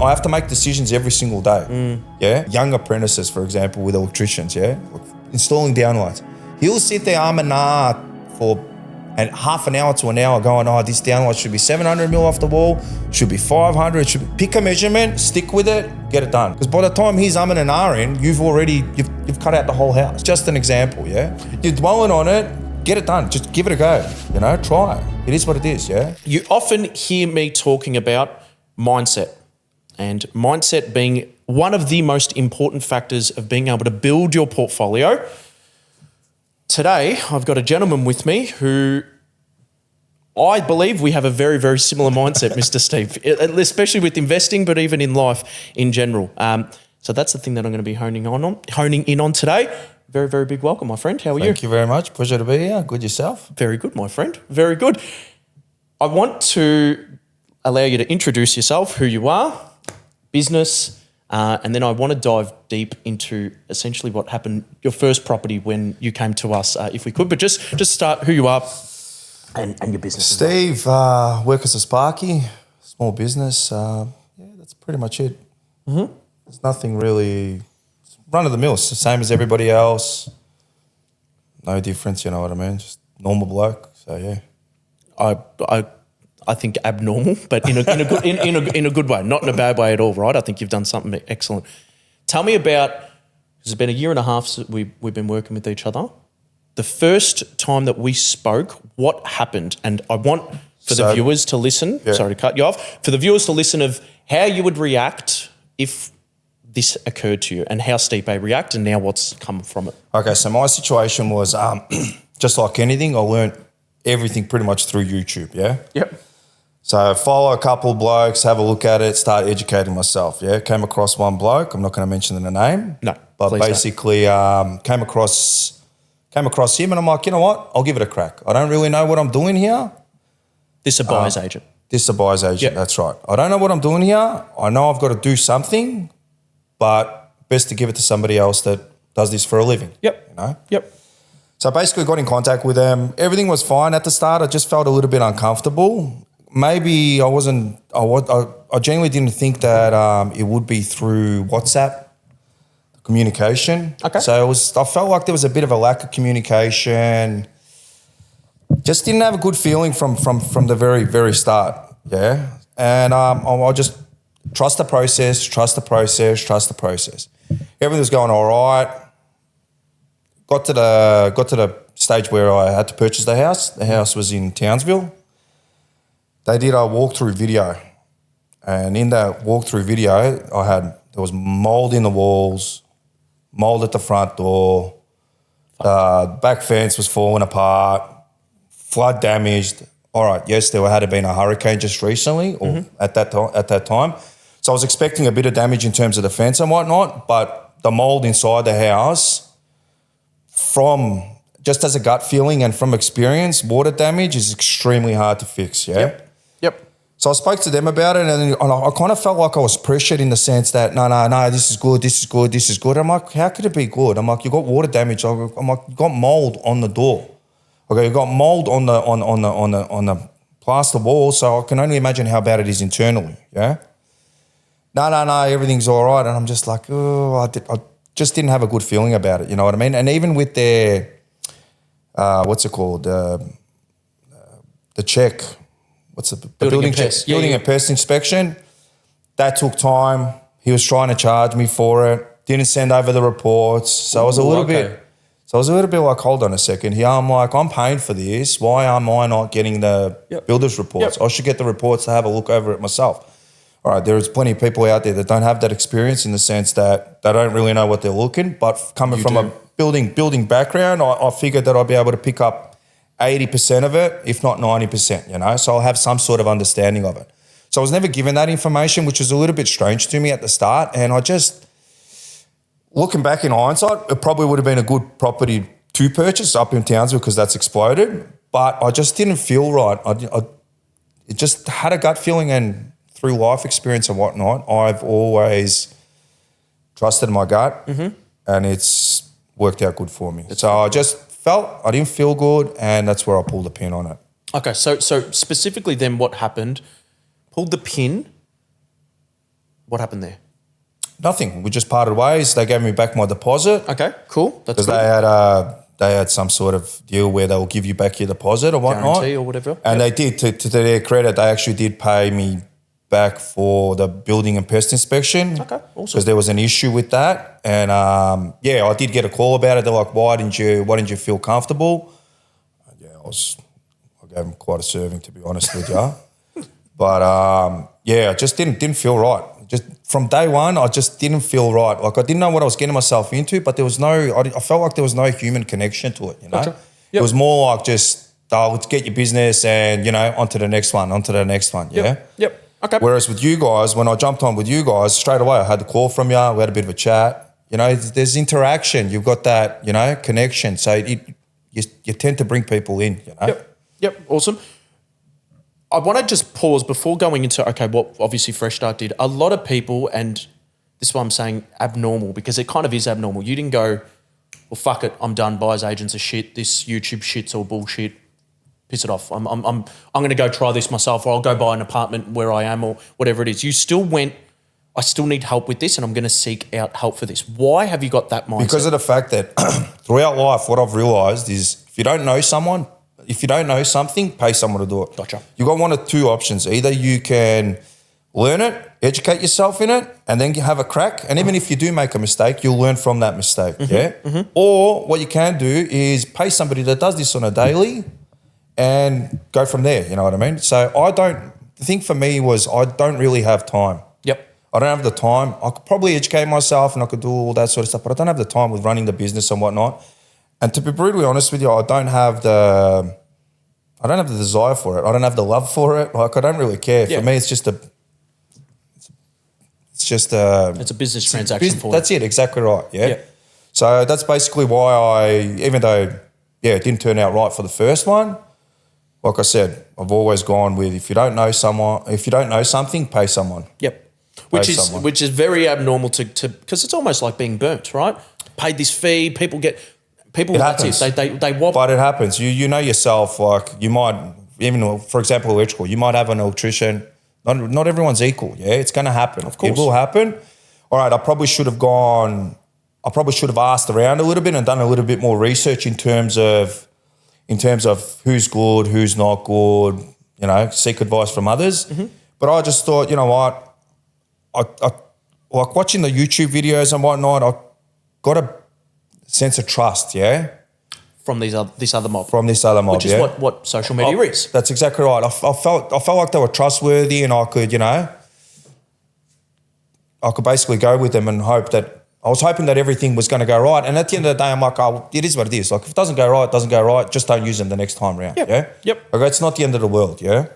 I have to make decisions every single day. Yeah, young apprentices, for example, with electricians. Yeah, installing downlights. He'll sit there and for half an hour to an hour going, oh, this downlight should be 700 mil off the wall, should be 500, should be, pick a measurement, stick with it, get it done. Because by the time he's umming and ahhing, you've cut out the whole house. Just an example, yeah? You're dwelling on it, get it done. Just give it a go, try it. It is what it is, yeah? You often hear me talking about mindset, and mindset being one of the most important factors of being able to build your portfolio. Today, I've got a gentleman with me who I believe we have a very, very similar mindset, Mr. Steve, especially with investing, but even in life in general. So that's the thing that I'm going to be honing in on today. Very, very big welcome, my friend. How are you? Thank you very much. Pleasure to be here. Good yourself? Very good, my friend. Very good. I want to allow you to introduce yourself, who you are, business, and then I want to dive deep into essentially what happened, your first property when you came to us, if we could. But just start who you are and your business. Steve, work as a sparkie, small business. That's pretty much it. Mm-hmm. There's nothing really, run of the mill. It's the same as everybody else. No difference, you know what I mean? Just normal bloke. So yeah. I think abnormal, but in a good way, not in a bad way at all, right? I think you've done something excellent. Tell me about, it's been a year and a half since we've been working with each other. The first time that we spoke, what happened? And I want the viewers to listen, sorry to cut you off, for the viewers to listen of how you would react if this occurred to you and how Stipe reacted and now what's come from it. Okay, so my situation was just like anything, I learned everything pretty much through YouTube, yeah? Yep. So follow a couple of blokes, have a look at it, start educating myself, yeah? Came across one bloke, I'm not going to mention the name. No, but basically came across him and I'm like, you know what? I'll give it a crack. I don't really know what I'm doing here. This is a buyer's agent. This is a buyer's agent, That's right. I don't know what I'm doing here. I know I've got to do something, but best to give it to somebody else that does this for a living. Yep. Yep. So basically got in contact with them. Everything was fine at the start. I just felt a little bit uncomfortable. Maybe I genuinely didn't think that it would be through WhatsApp communication. Okay. So I felt like there was a bit of a lack of communication. Just didn't have a good feeling from the very, very start. Yeah. And I just trust the process. Everything was going all right. Got to the stage where I had to purchase the house. The house was in Townsville. They did a walkthrough video, and in that walkthrough video, there was mold in the walls, mold at the front door, the back fence was falling apart, flood damaged. All right, yes, there had been a hurricane just recently, or at that time. So I was expecting a bit of damage in terms of the fence and whatnot, but the mold inside the house, from just as a gut feeling and from experience, water damage is extremely hard to fix. Yeah. Yep. So I spoke to them about it, and I kind of felt like I was pressured in the sense that no, this is good. I'm like, how could it be good? I'm like, you got water damage. I'm like, you got mold on the door. Okay, you got mold on the plaster wall, so I can only imagine how bad it is internally. Yeah. No, everything's all right, and I'm just like, I just didn't have a good feeling about it. You know what I mean? And even with their, what's it called, the check. What's the building check? Building and pest inspection. That took time. He was trying to charge me for it. Didn't send over the reports. So I was a little bit like, hold on a second here. I'm like, I'm paying for this. Why am I not getting the builder's reports? I should get the reports to have a look over it myself. All right, there's plenty of people out there that don't have that experience in the sense that they don't really know what they're looking. But coming from a building background, I figured that I'd be able to pick up 80% of it, if not 90%, so I'll have some sort of understanding of it. So I was never given that information, which was a little bit strange to me at the start. And I just, looking back in hindsight, it probably would have been a good property to purchase up in Townsville because that's exploded. But I just didn't feel right. It just had a gut feeling, and through life experience and whatnot, I've always trusted my gut, and it's worked out good for me. So I just I didn't feel good, and that's where I pulled the pin on it. Okay, so specifically then what happened, pulled the pin, What happened there? Nothing. We just parted ways. They gave me back my deposit. Okay, cool. That's Because good. they had some sort of deal where they'll give you back your deposit or whatnot. Guarantee or whatever. And they did, to their credit, they actually did pay me back for the building and pest inspection. Okay, awesome. Because there was an issue with that. And I did get a call about it. They're like, why didn't you feel comfortable? Yeah, I gave them quite a serving, to be honest with you. But I just didn't feel right. Just from day one, I just didn't feel right. Like I didn't know what I was getting myself into, but I felt like there was no human connection to it, you know? Gotcha. It was more like just, let's get your business and, on to the next one, yeah? Yep. Okay. Whereas with you guys, when I jumped on with you guys, straight away I had the call from you, we had a bit of a chat. There's interaction. You've got that, connection. So you tend to bring people in, Yep. Awesome. I want to just pause before going into, what obviously Fresh Start did. A lot of people, and this is why I'm saying abnormal, because it kind of is abnormal. You didn't go, well, fuck it, I'm done. Buyers agents are shit. This YouTube shit's all bullshit. Piss it off. I'm going to go try this myself, or I'll go buy an apartment where I am, or whatever it is. You still went, I still need help with this, and I'm going to seek out help for this. Why have you got that mindset? Because of the fact that throughout life, what I've realised is if you don't know something, pay someone to do it. Gotcha. You've got one of two options. Either you can learn it, educate yourself in it, and then have a crack. And even if you do make a mistake, you'll learn from that mistake, Or what you can do is pay somebody that does this on a daily and go from there, you know what I mean? So the thing for me was I don't really have time. Yep. I don't have the time. I could probably educate myself and I could do all that sort of stuff, but I don't have the time with running the business and whatnot. And to be brutally honest with you, I don't have the desire for it. I don't have the love for it. Like I don't really care. Yeah. For me, it's just a business transaction for you. That's it. Exactly right. Yeah. Yeah. So that's basically why even though it didn't turn out right for the first one, like I said, I've always gone with if you don't know something, pay someone. Yep. Which is very abnormal to because it's almost like being burnt, right? Paid this fee, people. It happens. They wobble. But it happens. You know yourself, like you might, even for example, electrical, you might have an electrician. Not everyone's equal, yeah? It's going to happen. Of course. It will happen. All right, I probably should have asked around a little bit and done a little bit more research in terms of who's good, who's not good, seek advice from others. Mm-hmm. But I just thought, you know what, I like watching the YouTube videos and whatnot, I got a sense of trust, yeah? From this other mob. Which is what social media is. That's exactly right. I felt like they were trustworthy and I could basically go with them and I was hoping that everything was going to go right. And at the end of the day, I'm like, it is what it is. Like if it doesn't go right, it doesn't go right. Just don't use them the next time round, yeah? Yep. Okay, it's not the end of the world, yeah?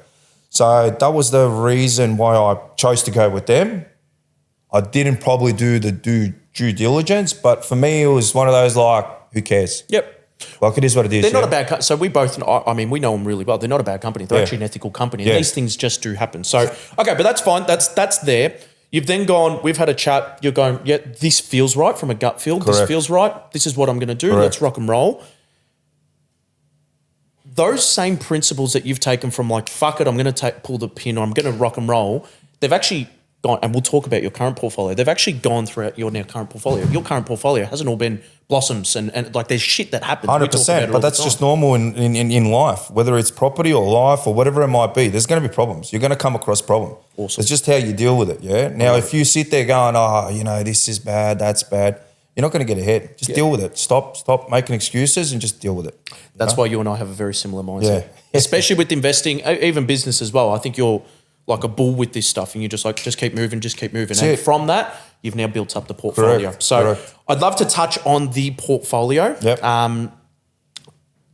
So that was the reason why I chose to go with them. I didn't probably do the due diligence, but for me, it was one of those like, who cares? Yep. Like it is what it is. They're not a bad so we both, we know them really well. They're not a bad company. They're actually an ethical company. And these things just do happen. So, okay, but that's fine. That's there. You've then gone, we've had a chat. You're going, yeah, this feels right from a gut feel. Correct. This feels right. This is what I'm going to do. Correct. Let's rock and roll. Those same principles that you've taken from like, fuck it, I'm going to pull the pin or I'm going to rock and roll, they've actually gone, and we'll talk about your current portfolio. They've actually gone throughout your now current portfolio. Your current portfolio hasn't all been blossoms and like there's shit that happens. 100%, but that's just normal in life, whether it's property or life or whatever it might be. There's going to be problems. You're going to come across problems. Awesome. It's just how you deal with it, yeah? Now, if you sit there going, this is bad, that's bad, you're not going to get ahead. Just deal with it. Stop making excuses and just deal with it. That's why you and I have a very similar mindset. Yeah. Especially with investing, even business as well. I think you're like a bull with this stuff and you're just like, just keep moving. And from that, you've now built up the portfolio. Correct. I'd love to touch on the portfolio. Yep.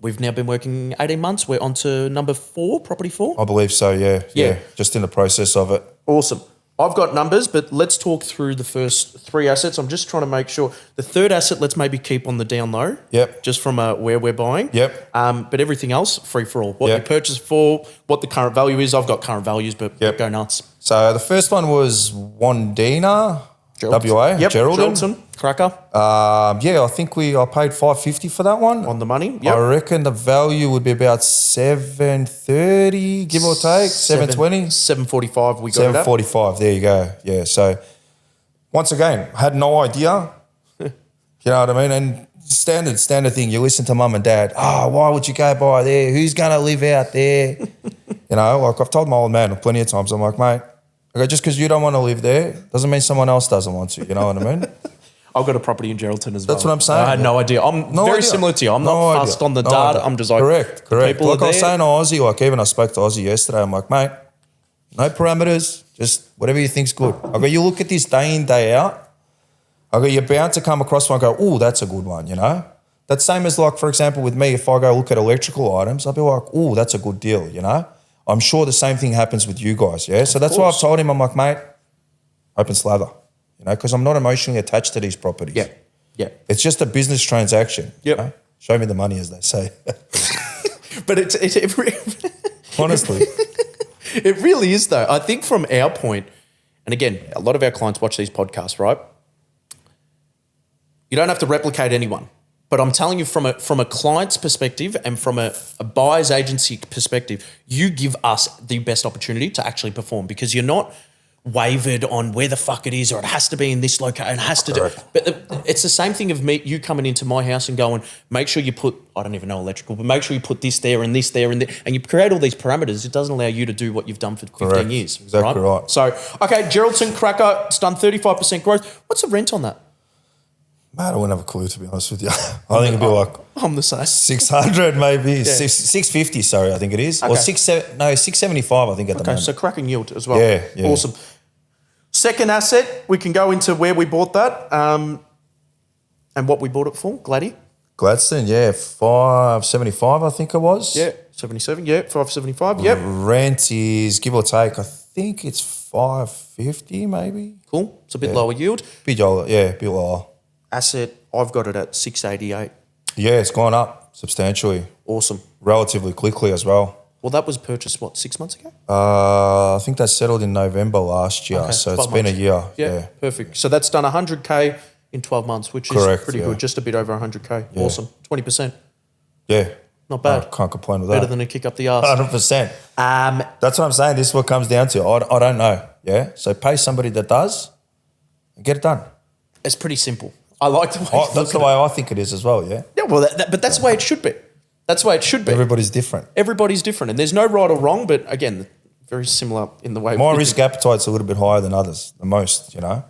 We've now been working 18 months. We're on to number 4, property 4. I believe so, yeah. Just in the process of it. Awesome. I've got numbers, but let's talk through the first 3 assets. I'm just trying to make sure. The third asset, let's maybe keep on the down low. Yep. Just from where we're buying. Yep. But everything else, free for all. What you purchase for, what the current value is. I've got current values, but go nuts. So the first one was Wandina. WA, Yep, Geraldton. Geraldton, cracker. Yeah, I think I paid $550 for that one. On the money, yep. I reckon the value would be about $730, give or take, $720. $745 we got it at. $745, there you go. Yeah, so once again, had no idea. You know what I mean? And standard thing, you listen to mum and dad, why would you go by there? Who's going to live out there? You know, like I've told my old man plenty of times, I'm like, mate, just because you don't want to live there doesn't mean someone else doesn't want to. You know what I mean? I've got a property in Geraldton as well. That's what I'm saying. I had no idea. I'm very similar to you. I'm not fussed on the data. I'm just like, correct. People Like are I was there. saying to Aussie, like even I spoke to Aussie yesterday, I'm like, mate, no parameters, just whatever you think's good. I go, you look at this day in, day out. I go, you're bound to come across one and go, oh, that's a good one, you know? That's same as like, for example, with me, if I go look at electrical items, I'll be like, oh, that's a good deal, you know? I'm sure the same thing happens with you guys, yeah? So that's why I've told him, I'm like, mate, open slather, you know, because I'm not emotionally attached to these properties. Yeah, yeah. It's just a business transaction. Yep. You know? Show me the money, as they say. But Honestly. it really is though. I think from our point, and again, a lot of our clients watch these podcasts, right? You don't have to replicate anyone. But I'm telling you from a client's perspective and from a buyer's agency perspective, you give us the best opportunity to actually perform because you're not wavered on where the fuck it is or it has to be in this location, it has to do. But it's the same thing of you coming into my house and going, make sure you put, I don't even know electrical, but make sure you put this there and this there and there. And you create all these parameters. It doesn't allow you to do what you've done for 15 years. Exactly right. So, okay, Geraldton, cracker, it's done 35% growth. What's the rent on that? Mate, I wouldn't have a clue, to be honest with you. I think it'd be like I'm the same. 600 maybe, 650, sorry, I think it is. Okay. Or 675, I think at the moment. So cracking yield as well. Yeah. Awesome. Second asset, we can go into where we bought that and what we bought it for, Gladdy. Gladstone, yeah, 575 I think it was. Yeah, 77, yeah, 575, yep. Rent is, give or take, I think it's 550 maybe. Cool, it's a bit lower yield. Bit lower, yeah, bit lower. Asset, I've got it at 688. Yeah, it's gone up substantially. Awesome. Relatively quickly as well. Well, that was purchased, 6 months ago? I think that settled in November last year, so it's been a year. Yeah, perfect. So that's done 100K in 12 months, which is pretty good, just a bit over 100K. Yeah. Awesome. 20%. Yeah. Not bad. I can't complain with that. Better than a kick up the arse. 100%. That's what I'm saying. This is what comes down to. I don't know. Yeah. So pay somebody that does and get it done. It's pretty simple. I like the way that's the way I think it is as well, yeah? Yeah, well, but that's the way it should be. That's the way it should be. Everybody's different. Everybody's different. And there's no right or wrong, but again, very similar in the way. My risk appetite's a little bit higher than others, the most, you know?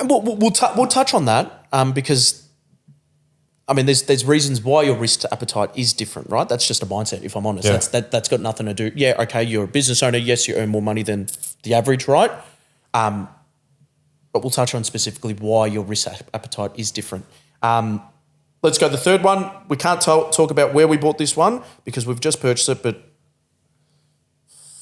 We'll touch on that because, I mean, there's reasons why your risk appetite is different, right? That's just a mindset, if I'm honest. Yeah. That's got nothing to do. Yeah, okay, you're a business owner. Yes, you earn more money than the average, right? But we'll touch on specifically why your risk appetite is different. Let's go to the third one. We can't talk about where we bought this one because we've just purchased it, but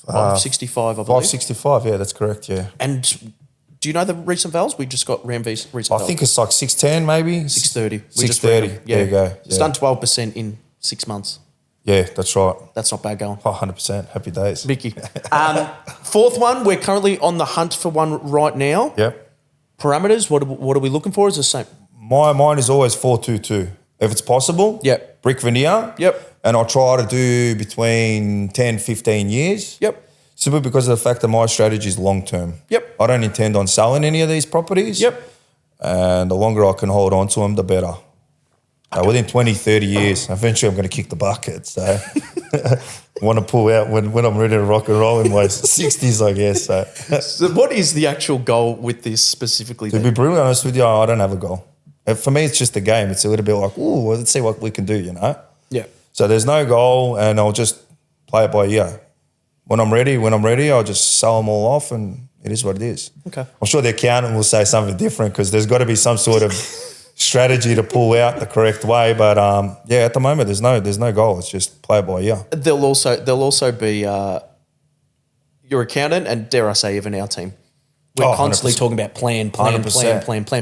565, I believe. 565, yeah, that's correct, yeah. And do you know the recent vals? We just got recent vals. I think it's like 610 maybe. 630. 630, there you go. It's done 12% in 6 months. Yeah, that's right. That's not bad going. 100%. Happy days. Mickey. Fourth one, we're currently on the hunt for one right now. Yep. Parameters, what are we looking for? Is the same? Mine is always 422. If it's possible, yep. Brick veneer. Yep. And I'll try to do between 10, 15 years. Yep. Simply because of the fact that my strategy is long term. Yep. I don't intend on selling any of these properties. Yep. And the longer I can hold on to them, the better. Within 20, 30 years, eventually I'm going to kick the bucket. So I want to pull out when I'm ready to rock and roll in my 60s, I guess. So what is the actual goal with this specifically? To be brutally honest with you, I don't have a goal. For me, it's just a game. It's a little bit like, ooh, let's see what we can do, you know? Yeah. So there's no goal and I'll just play it by ear. When I'm ready, I'll just sell them all off and it is what it is. Okay. I'm sure the accountant will say something different because there's got to be some sort of strategy to pull out the correct way. But yeah, at the moment, there's no goal. It's just play it by ear. There'll also be your accountant and dare I say even our team. We're constantly 100%. talking about plan.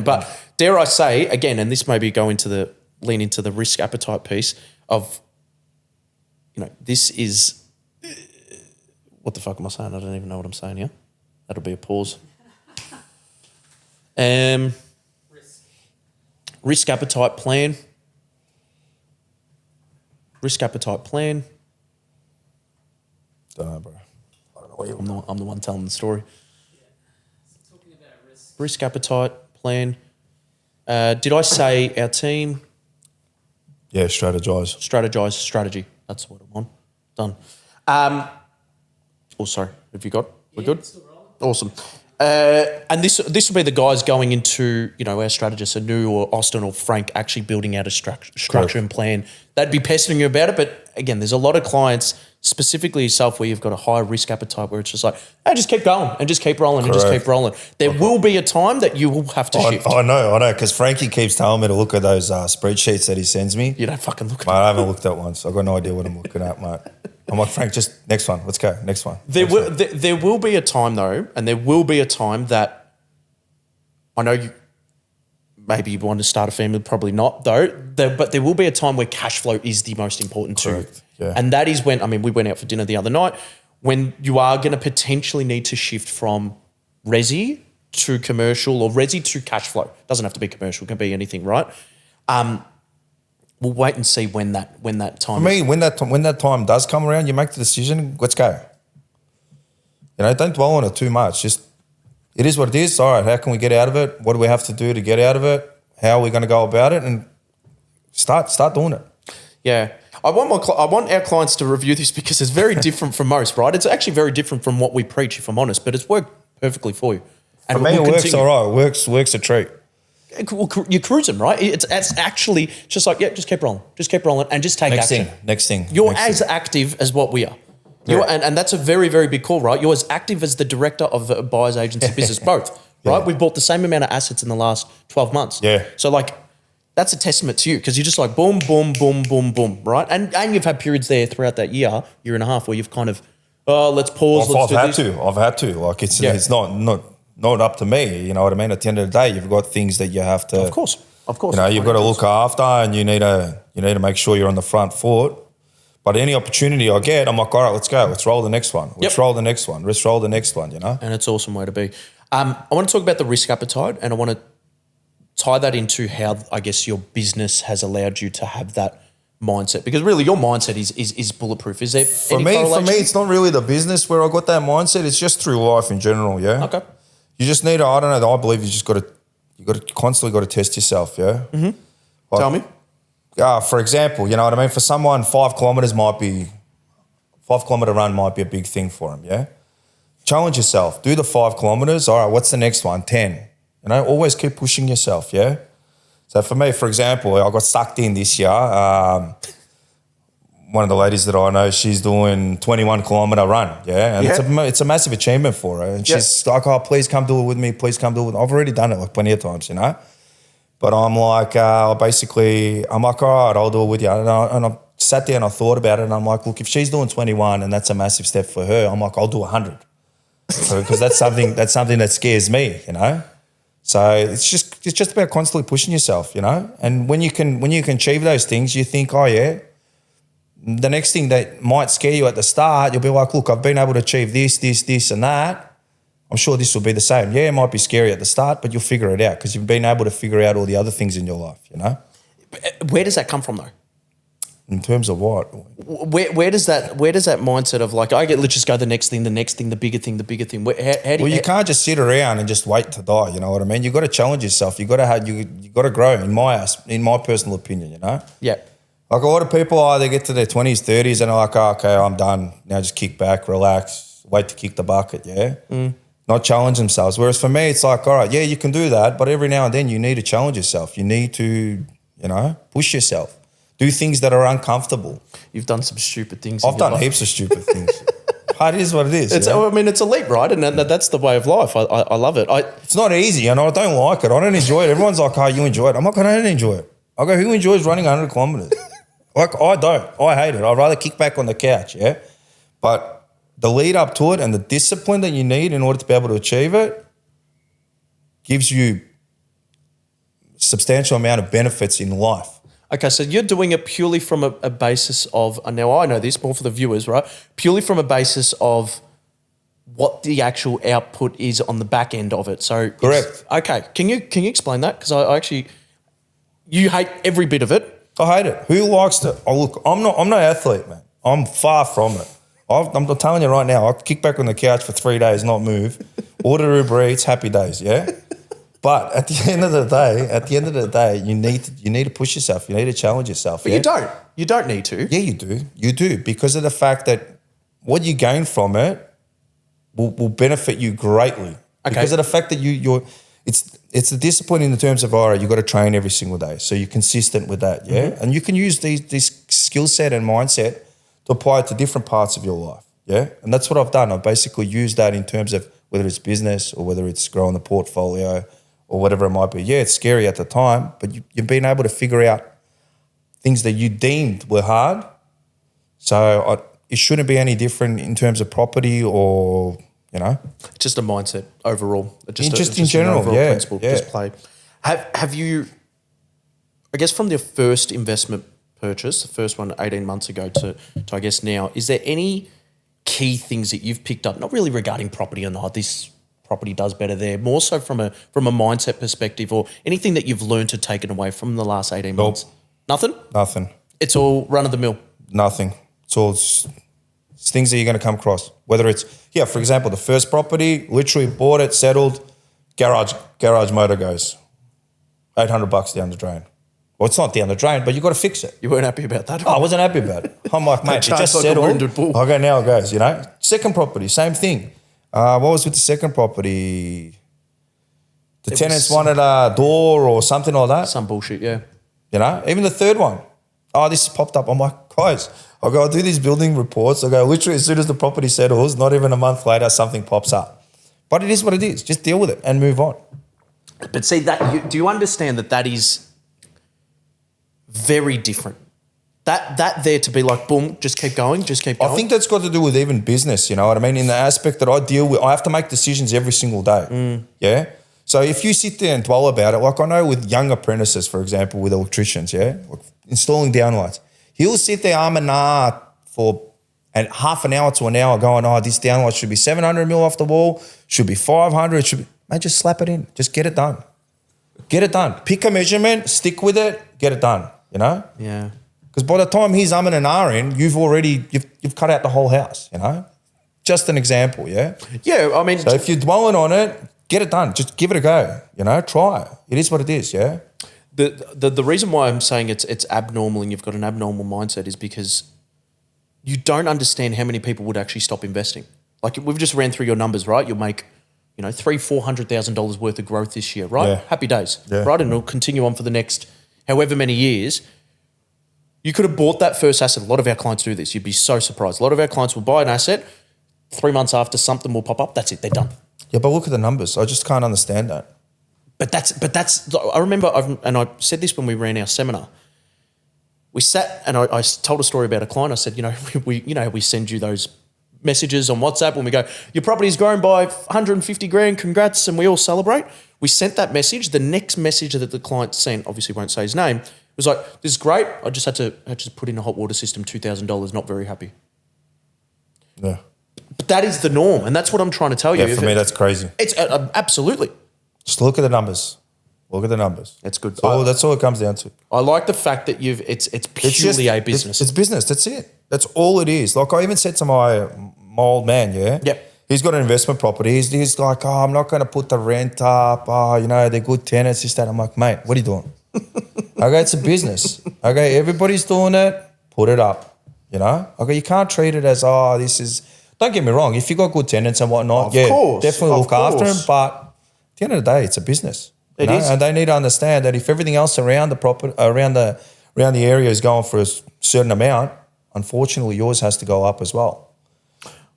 But dare I say again, and this maybe lean into the risk appetite piece of, you know, this is what the fuck am I saying? I don't even know what I'm saying here. That'll be a pause. Risk appetite plan. Risk appetite plan. Don't know, bro. I don't know what you I'm the one telling the story. Yeah. So talking about risk. Risk appetite plan. Did I say our team? Yeah, strategize. Strategize, strategy. That's what I'm on. Done. Oh, sorry. Have you got? We're good? Still rolling. Awesome. And this will be the guys going into, our strategists, Anu or Austin or Frank, actually building out a structure and plan. They'd be pestering you about it. But again, there's a lot of clients, specifically yourself, where you've got a high risk appetite where it's just like, hey, just keep going and just keep rolling and just keep rolling. There will be a time that you will have to shift. I know, because Frankie keeps telling me to look at those spreadsheets that he sends me. You don't fucking look at Mate, I haven't looked at one, so I've got no idea what I'm looking at, mate. I'm like, Frank, just next one. Let's go. Next one. There will be a time though, and there will be a time that I know you maybe you want to start a family, probably not though. But there will be a time where cash flow is the most important too. Correct, yeah. And that is when, we went out for dinner the other night, when you are going to potentially need to shift from resi to commercial or resi to cash flow. Doesn't have to be commercial, it can be anything, right? We'll wait and see when that time. For me, when that time does come around, you make the decision. Let's go. Don't dwell on it too much. Just it is what it is. All right, how can we get out of it? What do we have to do to get out of it? How are we going to go about it? And start doing it. Yeah, I want our clients to review this because it's very different from most, right? It's actually very different from what we preach, if I'm honest. But it's worked perfectly for you. And for me, it works all right. It works a treat. You're cruising, right? It's actually just like, just keep rolling, and just take action. Next thing. You're as active as what we are. You're, and that's a very, very big call, right? You're as active as the director of a buyer's agency business, both, right? We've bought the same amount of assets in the last 12 months. Yeah. So that's a testament to you because you're just like boom, boom, boom, boom, boom, right? And you've had periods there throughout that year and a half, where you've kind of, let's pause. I've had to. Like it's not up to me. You know what I mean? At the end of the day, you've got things that you have to. Of course. You've got to look after, and you need to make sure you're on the front foot. But any opportunity I get, I'm like, all right, let's go. Let's roll the next one. Let's roll the next one. Let's roll the next one. And it's an awesome way to be. I want to talk about the risk appetite, and I want to tie that into how I guess your business has allowed you to have that mindset, because really your mindset is bulletproof. Is there for me, it's not really the business where I got that mindset. It's just through life in general. Yeah. Okay. You just need to, I don't know, I believe you constantly got to test yourself, yeah? Mm-hmm. Tell me. For example, you know what I mean? For someone, 5 kilometre run might be a big thing for them, yeah? Challenge yourself. Do the 5 kilometres. All right, what's the next one? 10. Always keep pushing yourself, yeah? So for me, for example, I got sucked in this year. One of the ladies that I know, she's doing 21 kilometre run, yeah? And it's a massive achievement for her. And she's like, oh, please come do it with me. Please come do it with me. I've already done it plenty of times, But I'm like, I'm like, all right, I'll do it with you. And I sat there and I thought about it, and I'm like, look, if she's doing 21 and that's a massive step for her, I'm like, I'll do 100. Because that's something that scares me, So it's just about constantly pushing yourself, And when you can achieve those things, you think, oh yeah, the next thing that might scare you at the start, you'll be like, look, I've been able to achieve this and that. I'm sure this will be the same. Yeah, it might be scary at the start, but you'll figure it out because you've been able to figure out all the other things in your life, Where does that come from though? In terms of what? Where does that mindset of like, let's just go the next thing, the bigger thing. You can't just sit around and just wait to die, you know what I mean? You've got to challenge yourself. You've got to grow, in my personal opinion, Yeah. Like a lot of people, they get to their 20s, 30s, and they're like, oh, okay, I'm done. Now just kick back, relax, wait to kick the bucket, yeah? Not challenge themselves. Whereas for me, it's like, all right, yeah, you can do that, but every now and then you need to challenge yourself. You need to, push yourself. Do things that are uncomfortable. You've done some stupid things. I've done heaps of stupid things. It is what it is. It's a leap, right? And that's the way of life. I love it. It's not easy, I don't like it. I don't enjoy it. Everyone's like, oh, you enjoy it. I'm like, I don't enjoy it. I go, who enjoys running 100 kilometres? Like, I don't. I hate it. I'd rather kick back on the couch, yeah? But the lead up to it and the discipline that you need in order to be able to achieve it gives you substantial amount of benefits in life. Okay, so you're doing it purely from a basis of, now I know this more for the viewers, right? Purely from a basis of what the actual output is on the back end of it. So Correct. Okay, can you explain that? Because I actually, you hate every bit of it. I hate it. Who likes to? Oh, look, I'm no athlete, man. I'm far from it. I'm telling you right now, I could kick back on the couch for 3 days, not move, order Uber Eats, happy days, yeah. But at the end of the day, you need to push yourself. You need to challenge yourself. But yeah? you don't need to. Yeah, you do. You do, because of the fact that what you gain from it will benefit you greatly. Okay. Because of the fact that it's the discipline in the terms of, all right, you got to train every single day, so you're consistent with that, yeah. Mm-hmm. And you can use these skill set and mindset to apply it to different parts of your life, yeah. And that's what I've done. I've basically used that in terms of whether it's business or whether it's growing the portfolio or whatever it might be. Yeah, it's scary at the time, but you've been able to figure out things that you deemed were hard. So it shouldn't be any different in terms of property or, you know. Just a mindset overall. Just in general, an overall yeah, principle. yeah. Just play. Have you, I guess from the first investment purchase, the first one 18 months ago to I guess now, is there any key things that you've picked up, not really regarding property or not, this property does better there, more so from a mindset perspective, or anything that you've learned or taken away from the last 18 months? Nothing? Nothing. It's all run of the mill. Nothing. It's things that you're going to come across. Whether it's, for example, the first property, literally bought it, settled, garage motor goes $800 down the drain. Well, it's not down the drain, but you've got to fix it. You weren't happy about that? Oh, I wasn't happy about it. I'm like, mate, it just like a settled. wounded bull. Okay, now it goes, you know. Second property, same thing. What was with the second property? The tenants wanted a door or something like that. Some bullshit, yeah. You know, even the third one. Oh, this popped up. I'm like, guys, I do these building reports. I go, literally as soon as the property settles, not even a month later, something pops up. But it is what it is. Just deal with it and move on. But see, do you understand that is very different? That there to be like, boom, just keep going. I think that's got to do with even business, you know what I mean? In the aspect that I deal with, I have to make decisions every single day. Yeah? So if you sit there and dwell about it, like I know with young apprentices, for example, with electricians, yeah, like installing downlights, he'll sit there arm and ah for half an hour to an hour going, oh, this downlight should be 700 mil off the wall, should be 500, should be, mate, just slap it in. Just get it done. Get it done. Pick a measurement, stick with it, get it done, you know? Yeah. Because by the time he's umming and ahhing, you've cut out the whole house, you know? Just an example, yeah? Yeah, I mean... So if you're dwelling on it, get it done. Just give it a go, you know? Try it. It is what it is, yeah? The reason why I'm saying it's abnormal and you've got an abnormal mindset is because you don't understand how many people would actually stop investing. Like we've just ran through your numbers, right? You'll make, $300,000-$400,000 worth of growth this year, right? Yeah. Happy days, yeah. Right? And it'll continue on for the next however many years. You could have bought that first asset. A lot of our clients do this. You'd be so surprised. A lot of our clients will buy an asset. 3 months after, something will pop up. That's it. They're done. Yeah, but look at the numbers. I just can't understand that. But that's. I remember, and I said this when we ran our seminar. We sat and I told a story about a client. I said, we send you those messages on WhatsApp when we go, your property's grown by 150 grand, congrats, and we all celebrate. We sent that message. The next message that the client sent, obviously won't say his name, was like, this is great. I just had to put in a hot water system, $2,000, not very happy. Yeah. But that is the norm, and that's what I'm trying to tell you. Yeah, for me, that's crazy. It's absolutely. Just look at the numbers. Look at the numbers. That's good. That's all it comes down to. I like the fact that it's purely a business. It's business. That's it. That's all it is. Like I even said to my old man, yeah? Yep. He's got an investment property. He's like, oh, I'm not going to put the rent up. Oh, they're good tenants, this, that. I'm like, mate, what are you doing? Okay, it's a business. Okay, everybody's doing it. Put it up, Okay, you can't treat it as, this is... Don't get me wrong. If you got good tenants and whatnot, Of course, definitely look after them. course. But at the end of the day, it's a business. It is. And they need to understand that if everything else around the property, around the area is going for a certain amount, unfortunately, yours has to go up as well.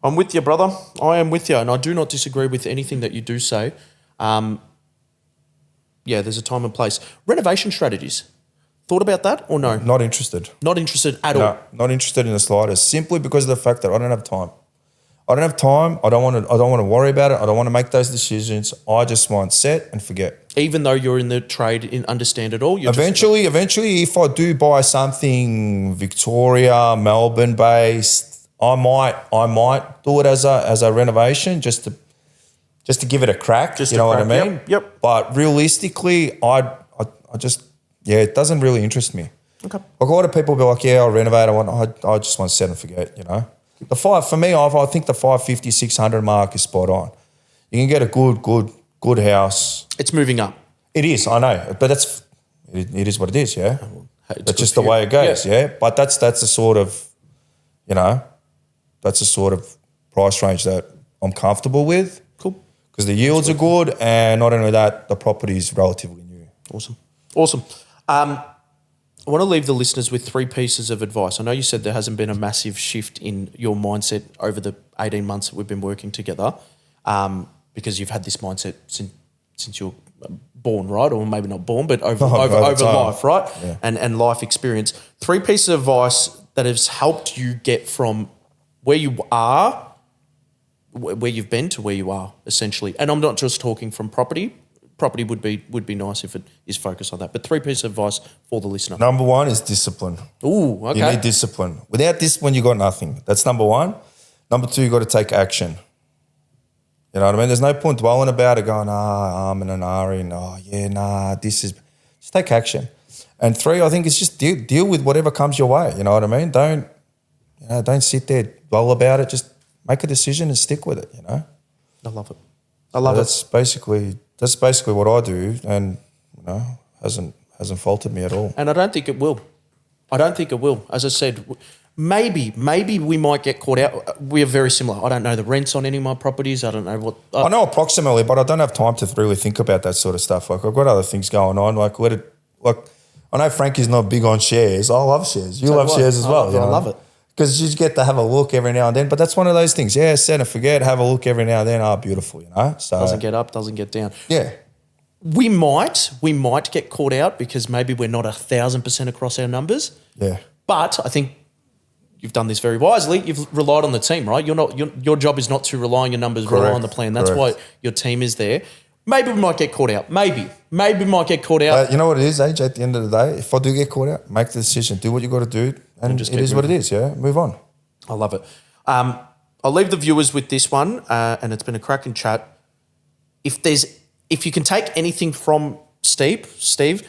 I'm with you, brother. I am with you, and I do not disagree with anything that you do say. There's a time and place. Renovation strategies. Thought about that or no? Not interested. Not interested at all. No, not interested in the slightest. Simply because of the fact that I don't have time. I don't have time. I don't want to worry about it. I don't want to make those decisions. I just want set and forget. Even though you're in the trade and understand it all, eventually, if I do buy something Victoria, Melbourne based, I might do it as a renovation just to give it a crack. Just you to know what I crack, mean? yeah. Yep. But realistically, I just it doesn't really interest me. Okay. Like a lot of people be like, yeah, I'll renovate. I just want to set and forget. You know, for me, I think the 550, 600 mark is spot on. You can get a good house. It's moving up. It is, I know, but it is what it is, yeah. It's That's good just for the you. way it goes, yeah. But that's the sort of, that's the sort of price range that I'm comfortable with. Cool. Because the yields are good, and not only that, the property is relatively new. Awesome. I want to leave the listeners with 3 pieces of advice. I know you said there hasn't been a massive shift in your mindset over the 18 months that we've been working together, because you've had this mindset since you're born, right? Or maybe not born, but over life, right? Yeah. And life experience. 3 pieces of advice that has helped you get from where you are, where you've been, to where you are, essentially. And I'm not just talking from property. Property would be nice if it is focused on that. But 3 pieces of advice for the listener. Number 1 is discipline. Ooh, okay. You need discipline. Without discipline, you got nothing. That's number 1. Number 2, you got to take action. You know what I mean? There's no point dwelling about it, going, I'm in an RE, just take action. And 3, I think it's just deal with whatever comes your way. You know what I mean? Don't sit there, dwell about it. Just make a decision and stick with it, you know? I love it. I love it. That's basically what I do, and hasn't faulted me at all. And I don't think it will. As I said, maybe we might get caught out. We are very similar. I don't know the rents on any of my properties. I don't know what. I know approximately, but I don't have time to really think about that sort of stuff. Like, I've got other things going on. I know Frankie's not big on shares. I love shares. You love shares as well. I love it. Because you get to have a look every now and then. But that's one of those things. Yeah, set and forget, have a look every now and then. Oh, beautiful, So Doesn't get up, doesn't get down. Yeah. We might get caught out because maybe we're not 1,000% across our numbers. Yeah. But I think you've done this very wisely. You've relied on the team, right? Your job is not to rely on your numbers, rely on the plan. That's why your team is there. Maybe we might get caught out. Maybe we might get caught out. You know what it is, AJ, at the end of the day? If I do get caught out, make the decision. Do what you got to do. And just it keep is what it is, yeah? Move on. I love it. I'll leave the viewers with this one, and it's been a cracking chat. If you can take anything from Steve,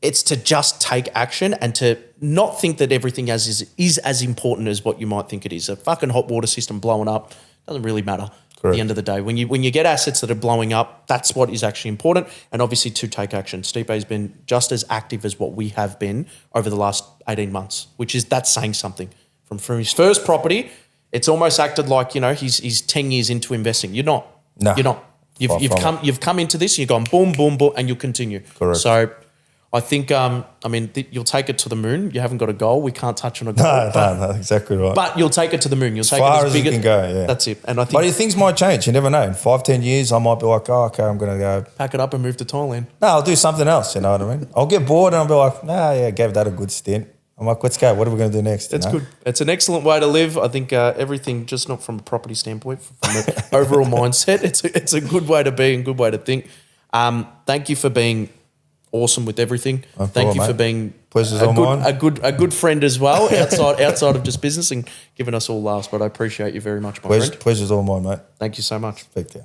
it's to just take action and to not think that everything is as important as what you might think it is. A fucking hot water system blowing up doesn't really matter. At the end of the day, when you get assets that are blowing up, that's what is actually important. And obviously to take action. Stipe has been just as active as what we have been over the last 18 months, that's saying something. From his first property, it's almost acted like, he's 10 years into investing. You're not. No. You're not. You've come into this and you've gone boom, boom, boom, and you'll continue. Correct. So I think, you'll take it to the moon. You haven't got a goal. We can't touch on a goal. No, exactly right. But you'll take it to the moon. You'll take far it as you can go, yeah. That's it. And I think But things might change. You never know. In 5-10 years, I might be like, okay, I'm going to go. pack it up and move to Thailand. No, I'll do something else, you know what I mean? I'll get bored and I'll be like, gave that a good stint. I'm like, let's go. What are we going to do next? That's good. It's an excellent way to live. I think everything, just not from a property standpoint, from an overall mindset, it's a good way to be and good way to think. Thank you for being awesome with everything. Thank you for being a good friend as well, outside of just business, and giving us all laughs. But I appreciate you very much, my friend. Pleasure's all mine, mate. Thank you so much. Speak to you.